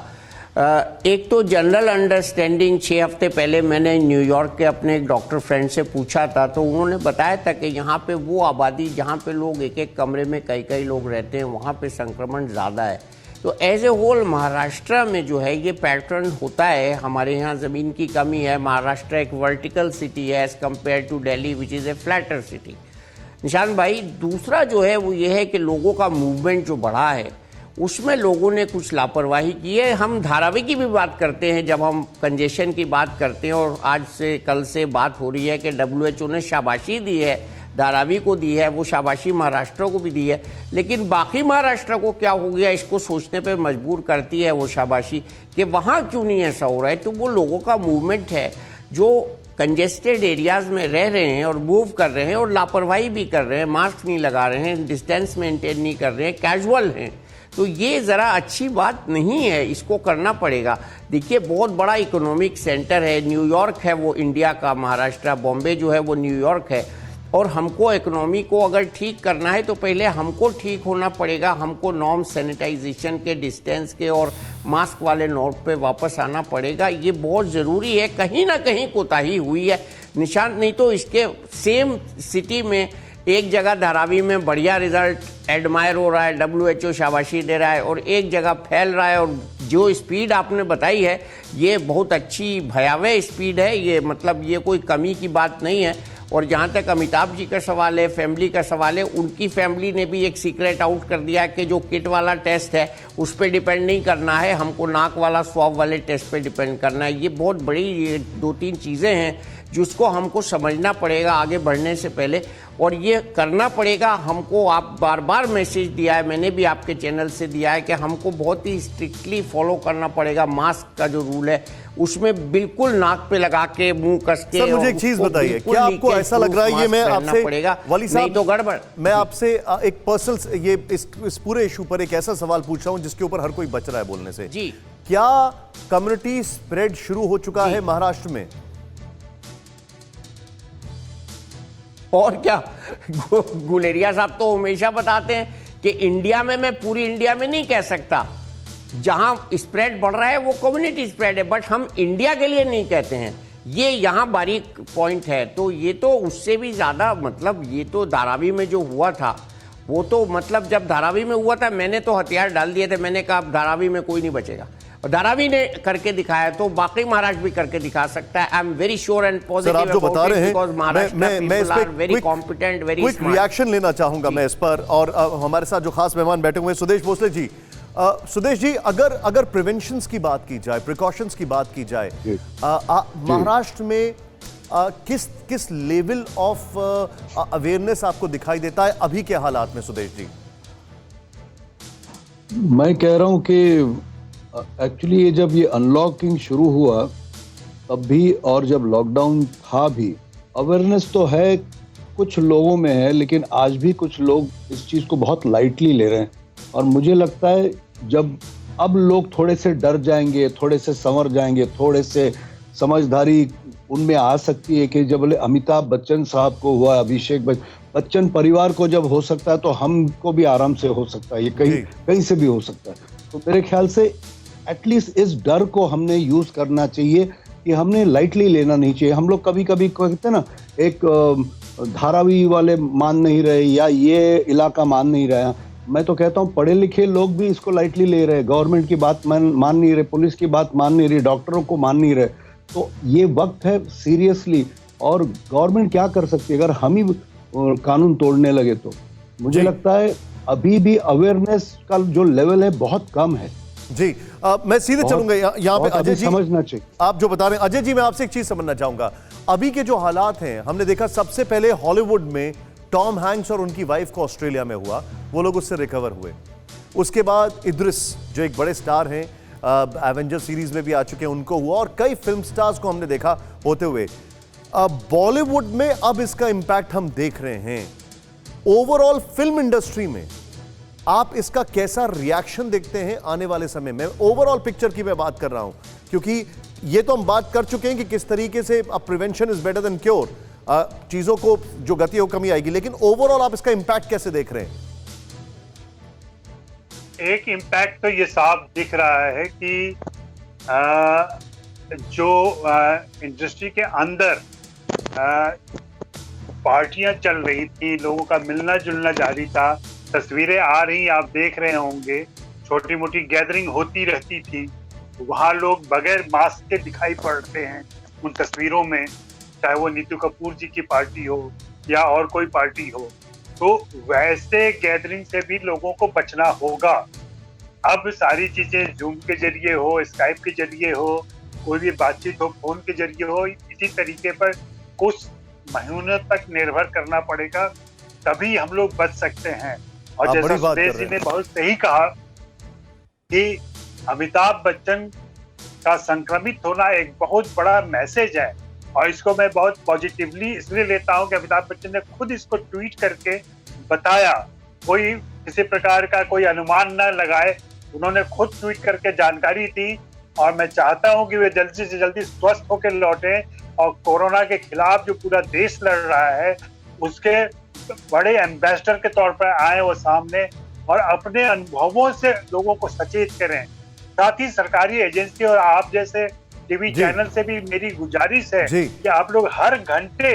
एक तो जनरल अंडरस्टैंडिंग, 6 हफ्ते पहले मैंने न्यूयॉर्क के अपने एक डॉक्टर फ्रेंड से पूछा था, तो उन्होंने बताया था कि यहाँ पे वो आबादी जहाँ पे लोग एक कमरे में कई लोग रहते हैं, वहाँ पे संक्रमण ज़्यादा है। तो एज ए होल महाराष्ट्र में जो है ये पैटर्न होता है। हमारे यहाँ ज़मीन की कमी है। महाराष्ट्र एक वर्टिकल सिटी है as compare to Delhi which is a flatter city. Nishant भाई, दूसरा जो है वो ये है कि लोगों का मूवमेंट जो बढ़ा है, उसमें लोगों ने कुछ लापरवाही की है। हम धारावी की भी बात करते हैं जब हम कंजेशन की बात करते हैं, और आज से कल से बात हो रही है कि WHO ने शाबाशी दी है, धारावी को दी है, वो शाबाशी महाराष्ट्र को भी दी है, लेकिन बाकी महाराष्ट्र को क्या हो गया, इसको सोचने पे मजबूर करती है वो शाबाशी कि वहाँ क्यों नहीं ऐसा हो रहा है। तो वो लोगों का मूवमेंट है जो कंजेस्टेड एरियाज में रह रहे हैं और मूव कर रहे हैं और लापरवाही भी कर रहे हैं, मास्क नहीं लगा रहे हैं, डिस्टेंस मेंटेन नहीं कर रहे हैं, कैजुअल हैं। तो ये ज़रा अच्छी बात नहीं है, इसको करना पड़ेगा। देखिए, बहुत बड़ा इकोनॉमिक सेंटर है, न्यूयॉर्क है वो इंडिया का, महाराष्ट्र, बॉम्बे जो है वो न्यूयॉर्क है। और हमको इकोनॉमी को अगर ठीक करना है तो पहले हमको ठीक होना पड़ेगा। हमको नॉर्म सैनिटाइजेशन के, डिस्टेंस के और मास्क वाले नोट पे वापस आना पड़ेगा। ये बहुत ज़रूरी है। कहीं ना कहीं कोताही हुई है निशांत, नहीं तो इसके सेम सिटी में एक जगह धारावी में बढ़िया रिजल्ट एडमायर हो रहा है, WHO शाबाशी दे रहा है, और एक जगह फैल रहा है। और जो स्पीड आपने बताई है ये बहुत अच्छी भयावह स्पीड है, ये मतलब ये कोई कमी की बात नहीं है। और जहाँ तक अमिताभ जी का सवाल है, फैमिली का सवाल है, उनकी फैमिली ने भी एक सीक्रेट आउट कर दिया कि जो किट वाला टेस्ट है उस पर डिपेंड नहीं करना है, हमको नाक वाला स्वैब वाले टेस्ट पे डिपेंड करना है। ये बहुत बड़ी, ये 2-3 चीज़ें हैं जिसको हमको समझना पड़ेगा आगे बढ़ने से पहले, और ये करना पड़ेगा हमको। आप बार बार मैसेज दिया है, मैंने भी आपके चैनल से दिया है कि हमको बहुत ही स्ट्रिक्टली फॉलो करना पड़ेगा। मास्क का जो रूल है उसमें बिल्कुल नाक पे लगा के, मुंह कस के। सर, मुझे एक चीज बताइए, क्या आपको ऐसा लग रहा है, ये मैं आपसे, वली साहब, तो गड़बड़, मैं आपसे एक पर्सनल, ये इस पूरे इशू पर एक ऐसा सवाल पूछ रहा हूं जिसके ऊपर हर कोई बच रहा है बोलने से जी। क्या कम्युनिटी स्प्रेड शुरू हो चुका है महाराष्ट्र में? और क्या, गुलेरिया साहब तो हमेशा बताते हैं कि इंडिया में, मैं पूरी इंडिया में नहीं कह सकता, जहां स्प्रेड बढ़ रहा है वो कम्युनिटी स्प्रेड है, बट हम इंडिया के लिए नहीं कहते हैं। ये यहाँ बारीक पॉइंट है। तो ये तो उससे भी ज़्यादा, मतलब ये तो धारावी में जो हुआ था वो तो, मतलब जब धारावी में हुआ था मैंने तो हथियार डाल दिए थे, मैंने कहा धारावी में कोई नहीं बचेगा। और धारावी ने करके दिखाया तो बाकी महाराष्ट्र भी करके दिखा सकता है। I am very sure and positive आप जो बता रहे हैं, मैं इस पर very competent, very quick reaction लेना चाहूंगा मैं इस पर। और हमारे साथ जो खास मेहमान बैठे हुए हैं, सुदेश भोसले जी। सुदेश जी, अगर प्रिवेंशंस की बात की जाए, प्रिकॉशंस की बात की जाए, महाराष्ट्र में किस लेवल ऑफ अवेयरनेस आपको दिखाई देता है अभी के हालात में सुदेश जी? मैं कह रहा हूं कि एक्चुअली ये जब ये अनलॉकिंग शुरू हुआ तब भी और जब लॉकडाउन था भी अवेयरनेस तो है, कुछ लोगों में है, लेकिन आज भी कुछ लोग इस चीज़ को बहुत लाइटली ले रहे हैं। और मुझे लगता है जब अब लोग थोड़े से डर जाएंगे, थोड़े से संवर जाएंगे, थोड़े से समझदारी उनमें आ सकती है कि जब अमिताभ बच्चन साहब को हुआ, अभिषेक बच्चन परिवार को जब हो सकता है तो हमको भी आराम से हो सकता है, ये कहीं से भी हो सकता है। तो मेरे ख्याल से एटलीस्ट इस डर को हमने यूज करना चाहिए कि हमने लाइटली लेना नहीं चाहिए। हम लोग कभी कभी कहते हैं ना, एक धारावी वाले मान नहीं रहे या ये इलाका मान नहीं रहा। मैं तो कहता हूँ पढ़े लिखे लोग भी इसको लाइटली ले रहे, गवर्नमेंट की बात मान नहीं रहे, पुलिस की बात मान नहीं रही, डॉक्टरों को मान नहीं रहे। तो ये वक्त है सीरियसली, और गवर्नमेंट क्या कर सकती है अगर हम ही कानून तोड़ने लगे तो। मुझे लगता है अभी भी अवेयरनेस का जो लेवल है बहुत कम है जी। मैं सीधे चलूंगा यहाँ पे अजय जी, समझना चाहिए आप जो बता रहे हैं। अजय जी, मैं आपसे एक चीज समझना चाहूंगा, अभी के जो हालात हैं, हमने देखा सबसे पहले हॉलीवुड में टॉम हैंक्स और उनकी वाइफ को ऑस्ट्रेलिया में हुआ, वो लोग उससे रिकवर हुए। उसके बाद इद्रिस जो एक बड़े स्टार हैं, एवेंजर सीरीज में भी आ चुके हैं, उनको हुआ, और कई फिल्म स्टार्स को हमने देखा होते हुए। बॉलीवुड में अब इसका इंपैक्ट हम देख रहे हैं। ओवरऑल फिल्म इंडस्ट्री में आप इसका कैसा रिएक्शन देखते हैं आने वाले समय में? ओवरऑल पिक्चर की मैं बात कर रहा हूं, क्योंकि ये तो हम बात कर चुके हैं कि किस तरीके से अब prevention is better than cure, चीजों को जो गति हो कमी आएगी, लेकिन ओवरऑल आप इसका इंपैक्ट कैसे देख रहे हैं? एक इम्पैक्ट तो ये साफ दिख रहा है कि जो इंडस्ट्री के अंदर पार्टियां चल रही थी, लोगों का मिलना जुलना जारी था, तस्वीरें आ रही, आप देख रहे होंगे, छोटी मोटी गैदरिंग होती रहती थी, वहां लोग बगैर मास्क के दिखाई पड़ते हैं उन तस्वीरों में, चाहे वो नीतू कपूर जी की पार्टी हो या और कोई पार्टी हो। तो वैसे गैदरिंग से भी लोगों को बचना होगा। अब सारी चीजें जूम के जरिए हो, स्काइप के जरिए हो, कोई भी बातचीत हो फोन के जरिए हो, इसी तरीके पर कुछ महीनों तक निर्भर करना पड़ेगा, तभी हम लोग बच सकते हैं। और जैसा सुदेश जी ने बहुत सही कहा कि अमिताभ बच्चन का संक्रमित होना एक बहुत बड़ा मैसेज है, और इसको मैं बहुत पॉजिटिवली इसलिए लेता हूं कि अमिताभ बच्चन ने खुद इसको ट्वीट करके बताया, कोई किसी प्रकार का कोई अनुमान न लगाए, उन्होंने खुद ट्वीट करके जानकारी दी। और मैं चाहता हूं कि वे जल्दी से जल्दी स्वस्थ होकर लौटे और कोरोना के खिलाफ जो पूरा देश लड़ रहा है उसके बड़े एम्बेसडर के तौर पर आए वो सामने, और अपने अनुभवों से लोगों को सचेत करें। साथ ही सरकारी एजेंसी और आप जैसे टीवी चैनल से भी मेरी गुजारिश है कि आप लोग हर घंटे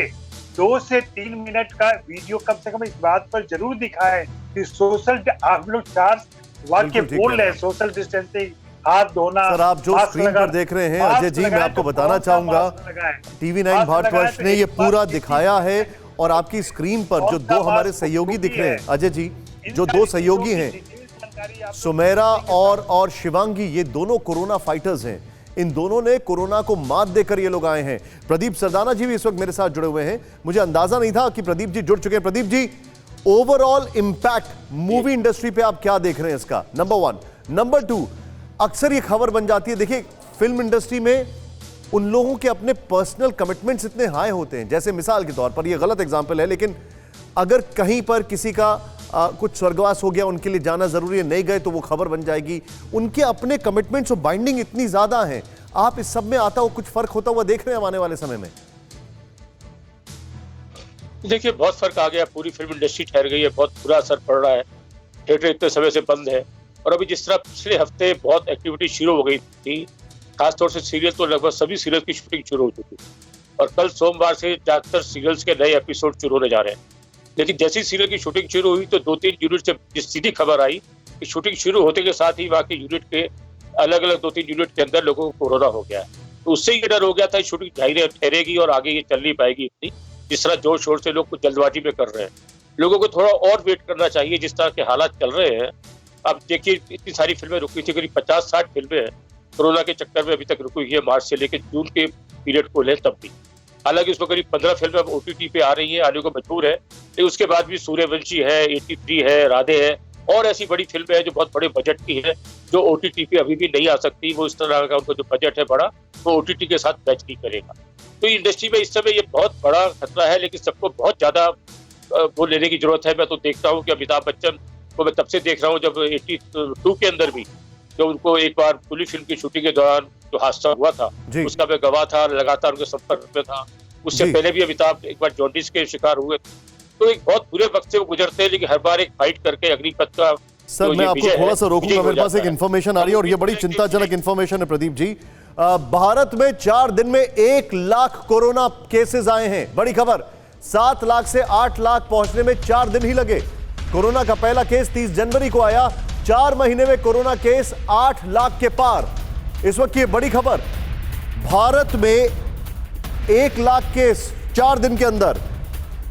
2 से 3 मिनट का वीडियो कम से कम इस बात पर जरूर दिखाएं कि सोशल, आप लोग 4 वाक्य बोल रहे हैं, सोशल डिस्टेंसिंग, हाथ धोना। सर, आप जो स्क्रीन पर देख रहे हैं अजय जी, मैं आपको बताना चाहूंगा, TV9 भारतवर्ष ने ये पूरा दिखाया है, और आपकी स्क्रीन पर जो 2 हमारे सहयोगी दिख रहे हैं अजय जी, जो 2 सहयोगी हैं, सुमेरा और शिवांगी, ये दोनों कोरोना फाइटर्स हैं। इन दोनों ने कोरोना को मात देकर ये लोग आए हैं। प्रदीप सरदाना जी भी इस वक्त मेरे साथ जुड़े हुए हैं। मुझे अंदाजा नहीं था कि प्रदीप जी जुड़ चुके हैं। Pradeep ji, overall impact movie industry पे आप क्या देख रहे हैं इसका? नंबर 1। नंबर 2, अक्सर ये खबर बन जाती है, देखिए फिल्म इंडस्ट्री में उन लोगों के अपने पर्सनल कमिटमेंट्स इतने हाई होते हैं, जैसे मिसाल के तौर पर, ये गलत एग्जांपल है, लेकिन अगर कहीं पर किसी का कुछ स्वर्गवास हो गया, उनके लिए जाना जरूरी है, नहीं गए तो वो खबर बन जाएगी। उनके अपने कमिटमेंट्स और बाइंडिंग इतनी ज्यादा है। आप इस सब में आता हो कुछ फर्क होता हुआ देख रहे हैं आने वाले समय में? देखिए, बहुत फर्क आ गया, पूरी फिल्म इंडस्ट्री ठहर गई है, बहुत बुरा असर पड़ रहा है, थिएटर इतने समय से बंद है। और अभी जिस तरह पिछले हफ्ते बहुत एक्टिविटी शुरू हो गई थी, खासतौर से सीरियल, तो लगभग सभी सीरियल की शूटिंग शुरू हो चुकी, और कल सोमवार से ज्यादातर सीरियल्स के नए एपिसोड शुरू होने जा रहे हैं। लेकिन जैसी सीरियल की शूटिंग शुरू हुई तो 2-3 यूनिट से सीधी खबर आई कि शूटिंग शुरू होते के साथ ही वहाँ के यूनिट के अलग अलग 2-3 यूनिट के अंदर लोगों को कोरोना हो गया है। तो उससे ये डर हो गया था शूटिंग जाहिर ठहरेगी और आगे ये चल नहीं पाएगी इतनी, जिस तरह जोर शोर से लोग कुछ जल्दबाजी में कर रहे हैं। लोगों को थोड़ा और वेट करना चाहिए, जिस तरह के हालात चल रहे हैं। अब देखिए, इतनी सारी फिल्में रुकी थी, करीब 50-60 फिल्में हैं कोरोना के चक्कर में अभी तक रुकी हुई है, मार्च से लेकर जून के पीरियड को ले तब भी। हालांकि उसमें करीब 15 फिल्में अब OTT पे आ रही हैं, आने को मजबूर है, लेकिन उसके बाद भी सूर्यवंशी है, 83 है, राधे है और ऐसी बड़ी फिल्में हैं जो बहुत बड़े बजट की है, जो OTT पे अभी भी नहीं आ सकती। वो इस तरह का उनका जो बजट है बड़ा, वो OTT के साथ मैच नहीं करेगा। तो इंडस्ट्री में इस समय ये बहुत बड़ा खतरा है, लेकिन सबको बहुत ज्यादा वो लेने की जरूरत है। मैं तो देखता हूँ कि अमिताभ बच्चन को मैं तब से देख रहा हूँ जब 82 के अंदर भी, जब उनको एक बार पूरी फिल्म की शूटिंग के दौरान जो हादसा हुआ था उसका मैं गवाह था, लगातार उनके संपर्क में था। उससे पहले भी अमिताभ एक बार जॉन्डिस के शिकार हुए, तो एक बहुत बुरे वक्त से वो गुजरते हैं, लेकिन हर बार एक फाइट करके अग्निपथ का सर मैं आपको थोड़ा सा रोकूंगा, मेरे पास एक इंफॉर्मेशन आ रही है और ये बड़ी चिंताजनक इंफॉर्मेशन है प्रदीप जी। भारत में 4 दिन में 1 लाख कोरोना केसेस आए हैं, बड़ी खबर। 7 लाख से 8 लाख पहुंचने में 4 दिन ही लगे। कोरोना का पहला केस 30 जनवरी को आया, 4 महीने में कोरोना केस 8 लाख के पार। इस वक्त ये बड़ी खबर, भारत में 1 लाख केस 4 दिन के अंदर।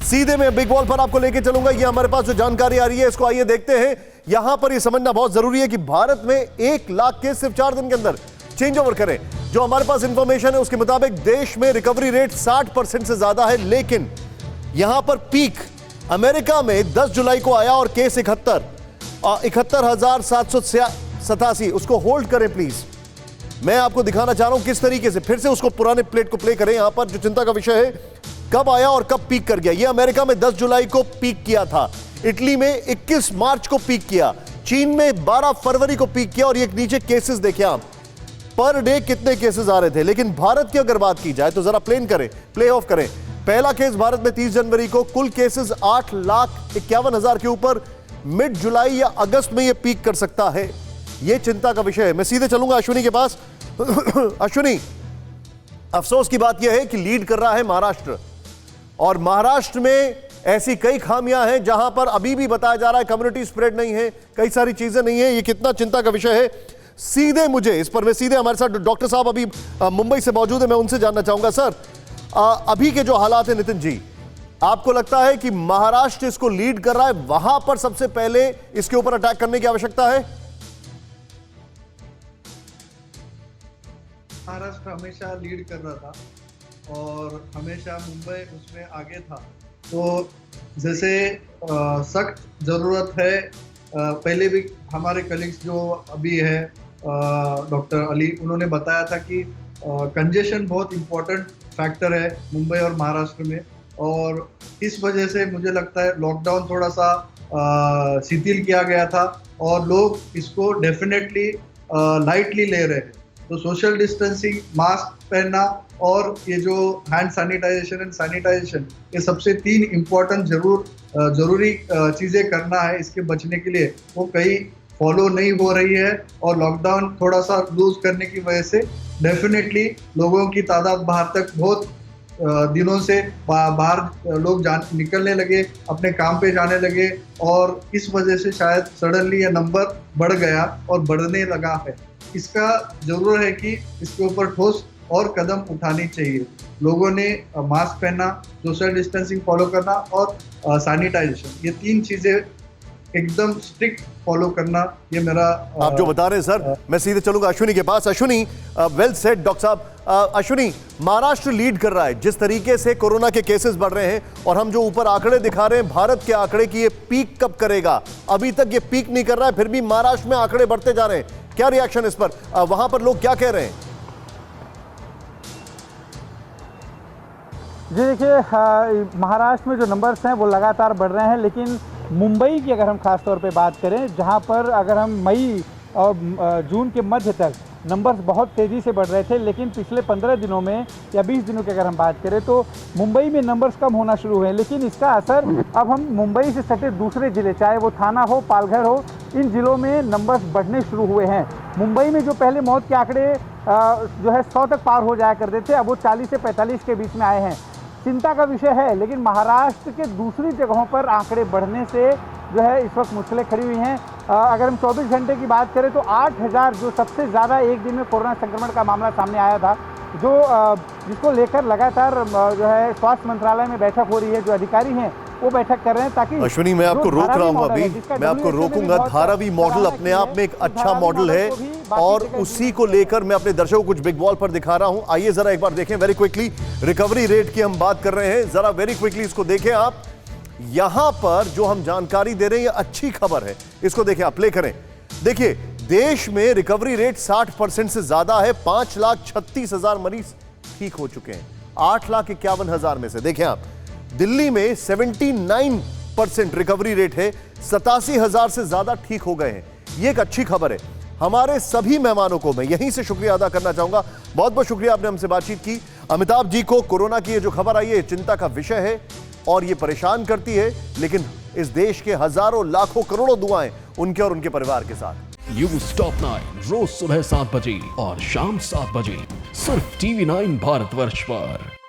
सीधे मैं बिग वॉल पर आपको लेके चलूंगा, ये हमारे पास जो जानकारी आ रही है इसको आइए देखते हैं। यहां पर ये समझना बहुत जरूरी है कि भारत में 1 लाख केस सिर्फ 4 दिन के अंदर। चेंज ओवर करें, जो हमारे पास इंफॉर्मेशन है उसके मुताबिक देश में रिकवरी रेट 60% से ज्यादा है, लेकिन यहां पर पीक अमेरिका में 10 जुलाई को आया और केस 71,787। उसको होल्ड करें प्लीज, मैं आपको दिखाना चाह रहा हूं किस तरीके से। फिर से उसको पुराने प्लेट को प्ले करें। यहां पर जो चिंता का विषय है, कब आया और कब पीक कर गया। यह अमेरिका में 10 जुलाई को पीक किया था, इटली में 21 मार्च को पीक किया, चीन में 12 फरवरी को पीक किया। और ये नीचे केसेस देखिए आप, पर डे कितने केसेस आ रहे थे। लेकिन भारत की अगर बात की जाए तो जरा प्ले ऑफ करें। पहला केस भारत में 30 जनवरी को, कुल केसेस 8,51,000 के ऊपर। मिड जुलाई या अगस्त में यह पीक कर सकता है, यह चिंता का विषय है। मैं सीधे चलूंगा अश्विनी के पास। अश्विनी, अफसोस की बात यह है कि लीड कर रहा है महाराष्ट्र, और महाराष्ट्र में ऐसी कई खामियां हैं जहां पर अभी भी बताया जा रहा है कम्युनिटी स्प्रेड नहीं है, कई सारी चीजें नहीं है। ये कितना चिंता का विषय है। सीधे मुझे इस पर, मैं सीधे, हमारे साथ डॉक्टर साहब अभी मुंबई से मौजूद है, मैं उनसे जानना चाहूंगा। सर, अभी के जो हालात है नितिन जी, आपको लगता है कि महाराष्ट्र इसको लीड कर रहा है, वहां पर सबसे पहले इसके ऊपर अटैक करने की आवश्यकता है? महाराष्ट्र हमेशा लीड कर रहा था और हमेशा मुंबई उसमें आगे था। तो जैसे सख्त ज़रूरत है, पहले भी हमारे कलीग्स जो अभी है डॉक्टर अली, उन्होंने बताया था कि कंजेशन बहुत इम्पोर्टेंट फैक्टर है मुंबई और महाराष्ट्र में, और इस वजह से मुझे लगता है लॉकडाउन थोड़ा सा शिथिल किया गया था और लोग इसको डेफिनेटली लाइटली ले रहे हैं। तो सोशल डिस्टेंसिंग, मास्क पहनना और ये जो हैंड सैनिटाइजेशन, ये सबसे 3 इम्पोर्टेंट जरूरी चीज़ें करना है इसके बचने के लिए। वो कहीं फॉलो नहीं हो रही है और लॉकडाउन थोड़ा सा लूज करने की वजह से डेफिनेटली लोगों की तादाद बाहर तक बहुत दिनों से बाहर लोग निकलने लगे, अपने काम पे जाने लगे, और इस वजह से शायद सडनली ये नंबर बढ़ गया और बढ़ने लगा है। इसका जरूर है कि इसके ऊपर ठोस और कदम उठानी चाहिए। लोगों ने मास्क पहनना, सोशल डिस्टेंसिंग फॉलो करना और सैनिटाइजेशन, ये 3 चीज़ें एकदम स्ट्रिक्ट फॉलो करना, ये मेरा आप जो बता रहे हैं सर। मैं सीधे चलूंगा अश्विनी के पास। अश्विनी, वेल सेड डॉक्टर साहब। अश्विनी, महाराष्ट्र लीड कर रहा है, जिस तरीके से कोरोना के केसेस बढ़ रहे हैं और हम जो ऊपर आंकड़े दिखा रहे हैं भारत के आंकड़े की, ये पीक कब करेगा? अभी तक ये पीक नहीं कर रहा है, फिर भी महाराष्ट्र में आंकड़े बढ़ते जा रहे हैं। क्या रिएक्शन इस पर, वहां पर लोग क्या कह रहे हैं? जी देखिए, महाराष्ट्र में जो नंबर्स हैं वो लगातार बढ़ रहे हैं, लेकिन मुंबई की अगर हम खास तौर पे बात करें, जहां पर अगर हम मई और जून के मध्य तक नंबर्स बहुत तेज़ी से बढ़ रहे थे, लेकिन पिछले 15 दिनों में या 20 दिनों की अगर हम बात करें तो मुंबई में नंबर्स कम होना शुरू हुए। लेकिन इसका असर अब हम मुंबई से सटे दूसरे ज़िले, चाहे वो थाना हो, पालघर हो, इन ज़िलों में नंबर्स बढ़ने शुरू हुए हैं। मुंबई में जो पहले मौत के आंकड़े जो है 100 तक पार हो जाया करते थे, अब वो 40 से 45 के बीच में आए हैं। चिंता का विषय है, लेकिन महाराष्ट्र के दूसरी जगहों पर आंकड़े बढ़ने से जो है इस वक्त मुश्किलें खड़ी हुई हैं। अगर हम 24 घंटे की बात करें तो 8,000 जो सबसे ज़्यादा एक दिन में कोरोना संक्रमण का मामला सामने आया था, जो जिसको लेकर लगातार जो है स्वास्थ्य मंत्रालय में बैठक हो रही है। जो अधिकारी हैं वो बैठक कर रहे हैं, ताकि अश्विनी मैं आपको जो रोक रहा धारावी हूं मॉडल अभी, है, जिसका मैं आपको WHO ने भी रोकूंगा। बहुत धारावी मॉडल सराहना अपने की आप है। में एक उस अच्छा धारावी मॉडल है को भी बाकी और जगह उसी को लेकर मैं अपने दर्शकों को कुछ बिग बॉल पर दिखा रहा हूं। आइए जरा एक बार देखें वेरी क्विकली, रिकवरी रेट की हम बात कर रहे हैं, जरा वेरी क्विकली इसको देखें आप। यहां पर जो हम जानकारी दे रहे हैं ये अच्छी खबर है, इसको देखें आप, प्ले करें। देखिए देश में रिकवरी रेट 60% से ज्यादा है। 5,36,000 मरीज ठीक हो चुके हैं 8,51,000 में से। देखें आप, दिल्ली में 79% रिकवरी रेट है, 87,000 से ज्यादा ठीक हो गए हैं। यह एक अच्छी खबर है। हमारे सभी मेहमानों को मैं यहीं से शुक्रिया अदा करना चाहूंगा। बहुत बहुत शुक्रिया, आपने हमसे बातचीत की। अमिताभ जी को कोरोना की ये जो खबर आई है चिंता का विषय है और ये परेशान करती है, लेकिन इस देश के हजारों लाखों करोड़ों दुआएं उनके और उनके परिवार के साथ। न्यूज़ टॉप 9 रोज सुबह 7 बजे और शाम 7 बजे सिर्फ TV9 भारतवर्ष पर।